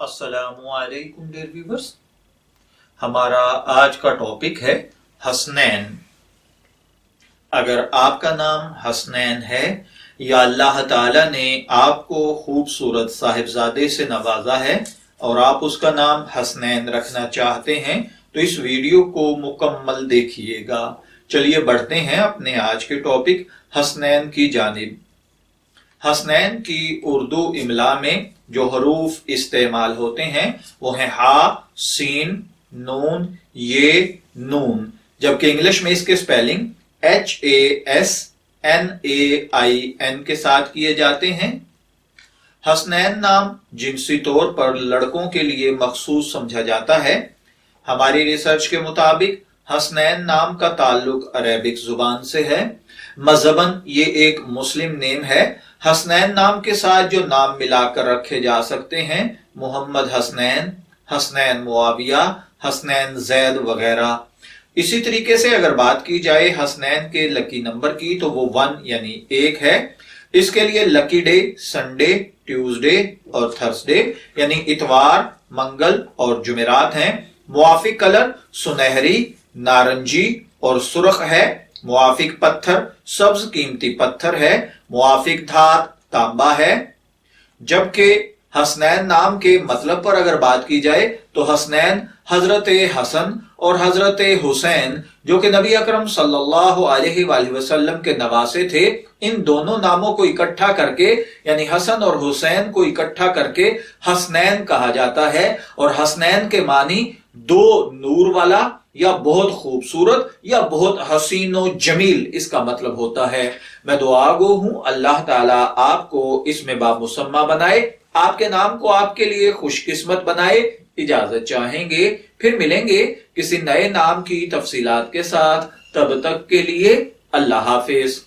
السلام علیکم dear viewers, ہمارا آج کا ٹاپک ہے حسنین۔ اگر آپ کا نام حسنین ہے یا اللہ تعالی نے آپ کو خوبصورت صاحبزادے سے نوازا ہے اور آپ اس کا نام حسنین رکھنا چاہتے ہیں تو اس ویڈیو کو مکمل دیکھیے گا۔ چلیے بڑھتے ہیں اپنے آج کے ٹاپک حسنین کی جانب۔ حسنین کی اردو املا میں جو حروف استعمال ہوتے ہیں وہ ہیں ہا، سین، نون، یہ، نون، جبکہ انگلش میں اس کے سپیلنگ HASNAIN کے ساتھ کیے جاتے ہیں۔ حسنین نام جنسی طور پر لڑکوں کے لیے مخصوص سمجھا جاتا ہے۔ ہماری ریسرچ کے مطابق حسنین نام کا تعلق عربک زبان سے ہے۔ مذہباً یہ ایک مسلم نیم ہے۔ حسنین نام کے ساتھ جو نام ملا کر رکھے جا سکتے ہیں محمد حسنین، حسنین معاویہ، حسنین زید وغیرہ۔ اسی طریقے سے اگر بات کی جائے حسنین کے لکی نمبر کی تو وہ 1 یعنی 1 ہے۔ اس کے لیے لکی ڈے سنڈے، ٹیوزڈے اور تھرسڈے یعنی اتوار، منگل اور جمعرات ہیں۔ موافق کلر سنہری، نارنجی اور سرخ ہے۔ موافق پتھر سبز قیمتی پتھر ہے۔ موافق دھات تانبا ہے۔ جبکہ حسنین نام کے مطلب پر اگر بات کی جائے تو حسنین حضرت حسن اور حضرت حسین جو کہ نبی اکرم صلی اللہ علیہ وآلہ وسلم کے نواسے تھے، ان دونوں ناموں کو اکٹھا کر کے یعنی حسن اور حسین کو اکٹھا کر کے حسنین کہا جاتا ہے۔ اور حسنین کے معنی دو نور والا یا بہت خوبصورت یا بہت حسین و جمیل اس کا مطلب ہوتا ہے۔ میں دعا گو ہوں اللہ تعالیٰ آپ کو اس میں بامسمہ بنائے، آپ کے نام کو آپ کے لیے خوش قسمت بنائے۔ اجازت چاہیں گے، پھر ملیں گے کسی نئے نام کی تفصیلات کے ساتھ۔ تب تک کے لیے اللہ حافظ۔